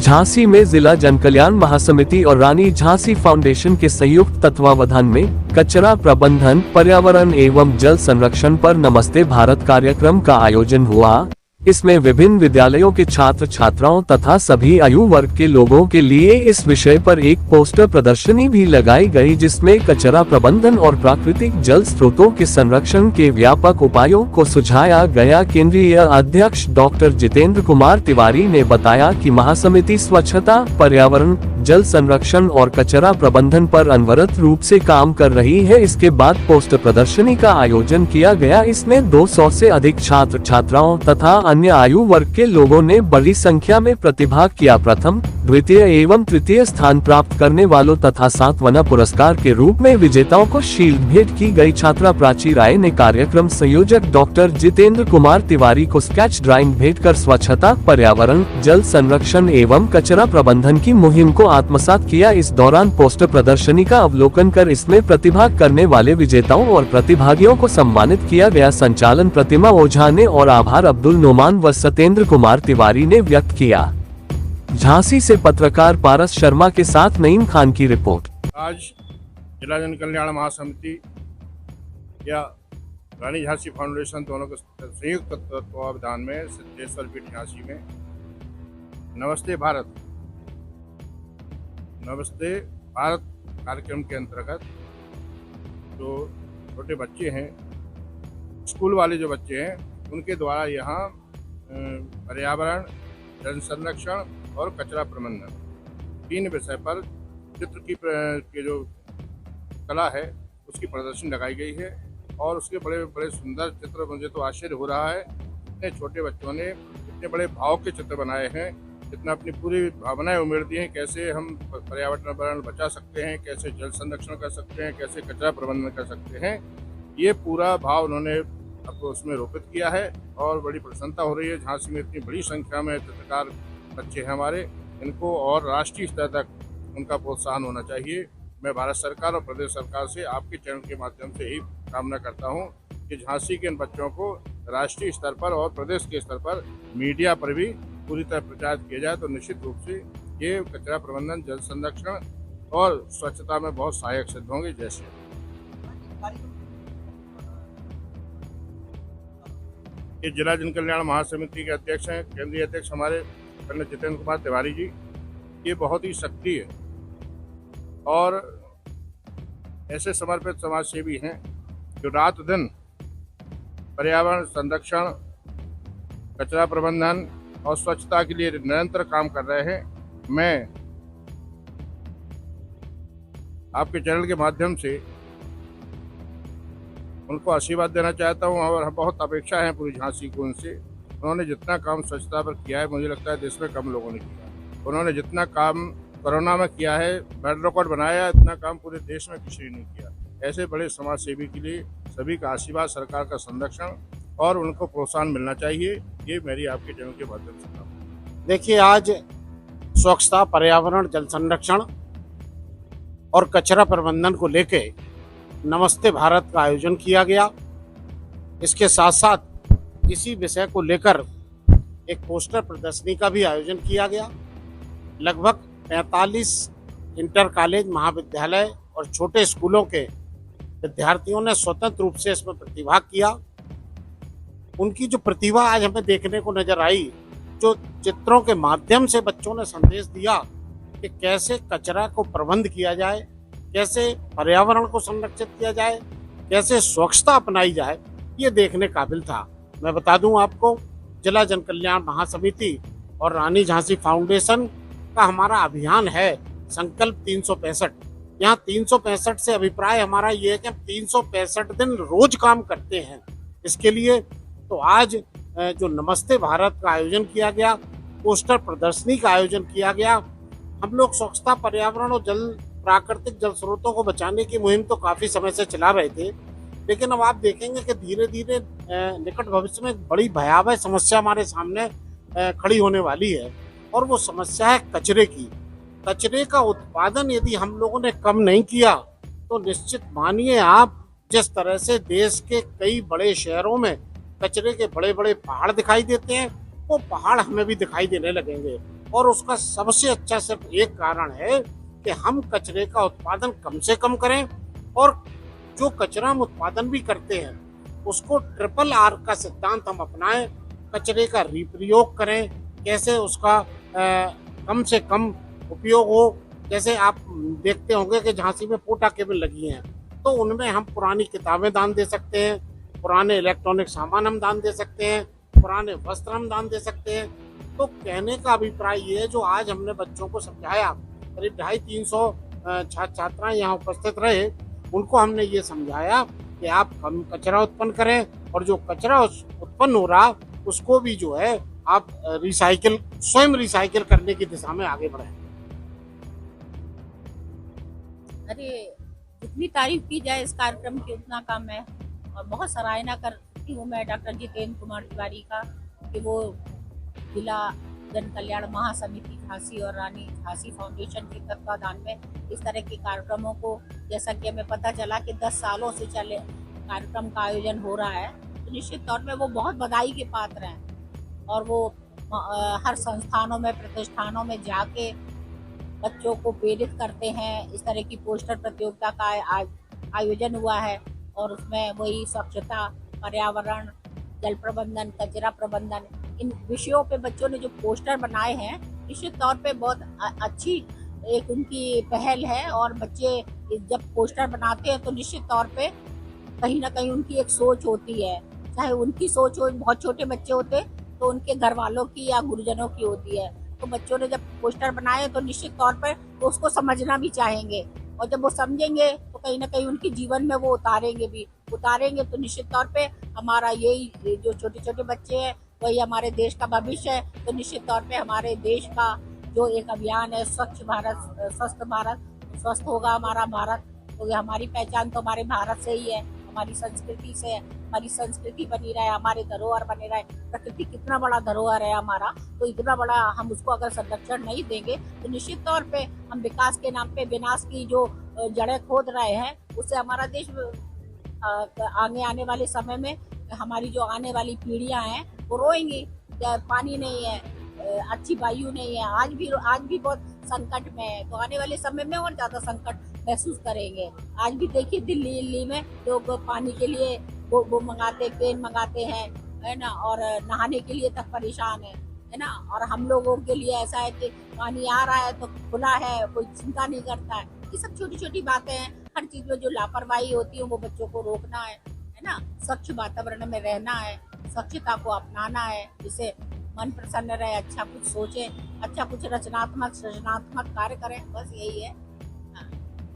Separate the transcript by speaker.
Speaker 1: झांसी में जिला जनकल्याण महासमिति और रानी झांसी फाउंडेशन के संयुक्त तत्वावधान में कचरा प्रबंधन, पर्यावरण एवं जल संरक्षण पर नमस्ते भारत कार्यक्रम का आयोजन हुआ। इसमें विभिन्न विद्यालयों के छात्र छात्राओं तथा सभी आयु वर्ग के लोगों के लिए इस विषय पर एक पोस्टर प्रदर्शनी भी लगाई गई, जिसमें कचरा प्रबंधन और प्राकृतिक जल स्रोतों के संरक्षण के व्यापक उपायों को सुझाया गया। केंद्रीय अध्यक्ष डॉक्टर जितेंद्र कुमार तिवारी ने बताया कि महासमिति स्वच्छता, पर्यावरण, जल संरक्षण और कचरा प्रबंधन पर अनवरत रूप से काम कर रही है। इसके बाद पोस्टर प्रदर्शनी का आयोजन किया गया। इसमें 200 से अधिक छात्र छात्राओं तथा अन्य आयु वर्ग के लोगों ने बड़ी संख्या में प्रतिभाग किया। प्रथम, द्वितीय एवं तृतीय स्थान प्राप्त करने वालों तथा सांत्वना पुरस्कार के रूप में विजेताओं को शील्ड भेंट की गई। छात्रा प्राची राय ने कार्यक्रम संयोजक डॉक्टर जितेंद्र कुमार तिवारी को स्केच ड्राइंग भेंट कर स्वच्छता, पर्यावरण, जल संरक्षण एवं कचरा प्रबंधन की मुहिम को आत्मसात किया। इस दौरान पोस्टर प्रदर्शनी का अवलोकन कर इसमें प्रतिभाग करने वाले विजेताओं और प्रतिभागियों को सम्मानित किया गया। संचालन प्रतिमा ओझा ने और आभार अब्दुल नोमान व सत्येंद्र कुमार तिवारी ने व्यक्त किया। झांसी से पत्रकार पारस शर्मा के साथ नईम खान की रिपोर्ट।
Speaker 2: आज जिला जन कल्याण महासमिति या रानी झांसी फाउंडेशन दोनों के संयुक्त तत्वावधान में सिद्धेश्वर पीठ झांसी में नमस्ते भारत कार्यक्रम के अंतर्गत जो छोटे बच्चे हैं, स्कूल वाले जो बच्चे हैं, उनके द्वारा यहाँ पर्यावरण, जल संरक्षण और कचरा प्रबंधन 3 विषय पर चित्र की जो कला है उसकी प्रदर्शनी लगाई गई है। और उसके बड़े बड़े सुंदर चित्र, मुझे तो आश्चर्य हो रहा है इतने छोटे बच्चों ने इतने बड़े भाव के चित्र बनाए हैं, इतना अपनी पूरी भावनाएं उमेड़ दी हैं। कैसे हम पर्यावरण बचा सकते हैं, कैसे जल संरक्षण कर सकते हैं, कैसे कचरा प्रबंधन कर सकते हैं, ये पूरा भाव उन्होंने अब उसमें रोपित किया है। और बड़ी प्रसन्नता हो रही है। झांसी में इतनी बड़ी संख्या में चित्रकार बच्चे हैं हमारे, इनको और राष्ट्रीय स्तर तक उनका प्रोत्साहन होना चाहिए। मैं भारत सरकार और प्रदेश सरकार से आपके चैनल के माध्यम से यही कामना करता हूं कि झांसी के इन बच्चों को राष्ट्रीय स्तर पर और प्रदेश के स्तर पर मीडिया पर भी पूरी तरह प्रचारित किया जाए तो निश्चित रूप से ये कचरा प्रबंधन, जल संरक्षण और स्वच्छता में बहुत सहायक सिद्ध होंगे। जैसे ये जिला जन कल्याण महासमिति के अध्यक्ष हैं, केंद्रीय अध्यक्ष हमारे पंडित जितेंद्र कुमार तिवारी जी, ये बहुत ही सक्रिय और ऐसे समर्पित समाज सेवी हैं जो रात दिन पर्यावरण संरक्षण, कचरा प्रबंधन और स्वच्छता के लिए निरंतर काम कर रहे हैं। मैं आपके चैनल के माध्यम से उनको आशीर्वाद देना चाहता हूं और बहुत अपेक्षा है पूरी झांसी को उनसे। उन्होंने जितना काम स्वच्छता पर किया है, मुझे लगता है देश में कम लोगों ने किया। उन्होंने जितना काम कोरोना में किया है, वर्ल्ड रिकॉर्ड बनाया, इतना काम पूरे देश में किसी ने नहीं किया। ऐसे बड़े समाज सेवी के लिए सभी का आशीर्वाद, सरकार का संरक्षण और उनको प्रोत्साहन मिलना चाहिए। ये मेरी आपके चैनल के माध्यम से।
Speaker 3: देखिए, आज स्वच्छता, पर्यावरण, जल संरक्षण और कचरा प्रबंधन को लेके नमस्ते भारत का आयोजन किया गया। इसके साथ साथ इसी विषय को लेकर एक पोस्टर प्रदर्शनी का भी आयोजन किया गया। लगभग 45 इंटर कॉलेज, महाविद्यालय और छोटे स्कूलों के विद्यार्थियों ने स्वतंत्र रूप से इसमें प्रतिभाग किया। उनकी जो प्रतिभा आज हमें देखने को नजर आई, जो चित्रों के माध्यम से बच्चों ने संदेश दिया कि कैसे कचरा को प्रबंध किया जाए, कैसे पर्यावरण को संरक्षित किया जाए, कैसे स्वच्छता अपनाई जाए, ये देखने काबिल था। मैं बता दूं आपको, जिला जन कल्याण महासमिति और रानी झांसी फाउंडेशन का हमारा अभियान है संकल्प 365। यहाँ 365 से अभिप्राय हमारा ये है कि हम 365 दिन रोज काम करते हैं। इसके लिए तो आज जो नमस्ते भारत का आयोजन किया गया, पोस्टर प्रदर्शनी का आयोजन किया गया। हम लोग स्वच्छता, पर्यावरण और प्राकृतिक जल स्रोतों को बचाने की मुहिम तो काफी समय से चला रहे थे, लेकिन अब आप देखेंगे कि धीरे धीरे निकट भविष्य में एक बड़ी भयावह समस्या हमारे सामने खड़ी होने वाली है, और वो समस्या है कचरे की। कचरे का उत्पादन यदि हम लोगों ने कम नहीं किया तो निश्चित मानिए आप, जिस तरह से देश के कई बड़े शहरों में कचरे के बड़े बड़े पहाड़ दिखाई देते हैं, वो पहाड़ हमें भी दिखाई देने लगेंगे। और उसका सबसे अच्छा सिर्फ एक कारण है कि हम कचरे का उत्पादन कम से कम करें, और जो कचरा हम उत्पादन भी करते हैं उसको ट्रिपल आर का सिद्धांत हम अपनाएं। कचरे का रिप्रयोग करें, कैसे उसका कम से कम उपयोग हो। जैसे आप देखते होंगे कि झांसी में पोटा केबल लगी हैं, तो उनमें हम पुरानी किताबें दान दे सकते हैं, पुराने इलेक्ट्रॉनिक सामान हम दान दे सकते हैं, पुराने वस्त्र हम दान दे सकते हैं। तो कहने का अभिप्राय ये है, जो आज हमने बच्चों को समझाया, करीब 250-300 छात्र छात्राएं यहाँ उपस्थित रहे, उनको हमने ये समझाया कि आप कम कचरा उत्पन्न करें, और जो कचरा उत्पन्न हो रहा उसको भी जो है आप स्वयं रिसाइकिल करने की दिशा में आगे बढ़ें।
Speaker 4: अरे, जितनी तारीफ की जाए इस कार्यक्रम की उतना कम है, और बहुत सराहना करती हूँ मैं डॉक्टर जितेंद्र कुमार तिवारी का कि वो जिला जन कल्याण महासमिति झांसी और रानी झांसी फाउंडेशन के तत्वाधान में इस तरह के कार्यक्रमों को, जैसा कि हमें पता चला कि 10 सालों से चले कार्यक्रम का आयोजन हो रहा है, तो निश्चित तौर पे वो बहुत बधाई के पात्र हैं। और वो हर संस्थानों में, प्रतिष्ठानों में जाके बच्चों को प्रेरित करते हैं। इस तरह की पोस्टर प्रतियोगिता का आयोजन हुआ है, और उसमें वही स्वच्छता, पर्यावरण, जल प्रबंधन, कचरा प्रबंधन, इन विषयों पे बच्चों ने जो पोस्टर बनाए हैं, निश्चित तौर पे बहुत अच्छी एक उनकी पहल है। और बच्चे जब पोस्टर बनाते हैं तो निश्चित तौर पे कहीं ना कहीं उनकी एक सोच होती है, चाहे उनकी सोच हो, बहुत छोटे बच्चे होते तो उनके घर वालों की या गुरुजनों की होती है। तो बच्चों ने जब पोस्टर बनाए तो निश्चित तौर पर तो उसको समझना भी चाहेंगे, और जब वो समझेंगे तो कहीं ना कहीं उनके जीवन में वो उतारेंगे तो निश्चित तौर पे हमारा यही जो छोटे छोटे बच्चे हैं वही हमारे देश का भविष्य है। तो निश्चित तौर पे हमारे देश का जो एक अभियान है स्वच्छ भारत, स्वस्थ भारत, स्वस्थ होगा हमारा भारत, तो ये हमारी पहचान तो हमारे भारत से ही है, हमारी संस्कृति से है। हमारी संस्कृति बनी रहे, हमारे धरोहर बने रहे। प्रकृति कितना बड़ा धरोहर है हमारा, तो इतना बड़ा हम उसको अगर संरक्षण नहीं देंगे तो निश्चित तौर पे हम विकास के नाम पे विनाश की जो जड़ें खोद रहे हैं, उससे हमारा देश आगे आने वाले समय में हमारी जो आने वाली पीढ़ियां हैं वो रोएंगी। पानी नहीं है, अच्छी वायु नहीं है, आज भी बहुत संकट में है, तो आने वाले समय में और ज्यादा संकट महसूस करेंगे। आज भी देखिए दिल्ली में लोग पानी के लिए वो मंगाते, केन मंगाते हैं, है ना, और नहाने के लिए तक परेशान है ना। और हम लोगों के लिए ऐसा है कि पानी आ रहा है तो खुला है, कोई चिंता नहीं करता है। ये सब छोटी छोटी बातें हैं। हर चीज में जो लापरवाही होती है वो बच्चों को रोकना है ना। स्वच्छ वातावरण में रहना है, स्वच्छता को अपनाना है, जिससे मन प्रसन्न रहे, अच्छा कुछ सोचे, अच्छा कुछ रचनात्मक सृजनात्मक कार्य करें, बस यही है।